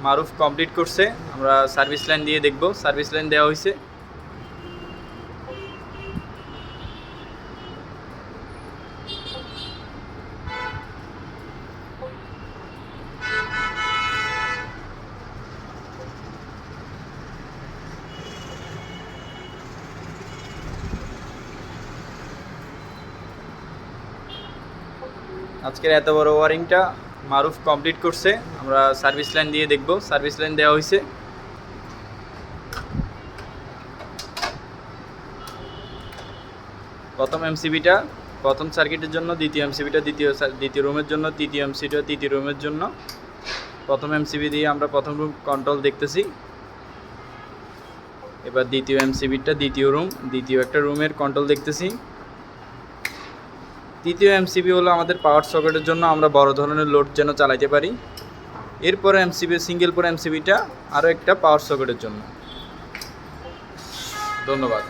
মারুফ complete করছে। আমরা service line দিয়ে দেখব। সার্ভিস লাইন দেওয়া হয়েছে। আজকের এত বড় ওয়ারিংটা মারুফ কমপ্লিট করছে। আমরা সার্ভিস লাইন দিয়ে দেখব। সার্ভিস লাইন দেওয়া হয়েছে। প্রথম এমসিবিটা প্রথম সার্কিটের জন্য, দ্বিতীয় এমসিবিটা দ্বিতীয় রুমের জন্য, তৃতীয় এমসিবিটা তৃতীয় রুমের জন্য। প্রথম এমসিবি দিয়ে আমরা প্রথম রুম কন্ট্রোল দেখতেছি। এবার দ্বিতীয় এমসিবিটা দ্বিতীয় একটা রুমের কন্ট্রোল দেখতেছি। তৃতীয় এমসিবি হলো আমাদের পাওয়ার সকেটের জন্য, আমরা বড় ধরনের লোড যেন চালাইতে পারি। এরপরে সিঙ্গেল পর এমসিবিটা আরও একটা পাওয়ার সকেটের জন্য। ধন্যবাদ।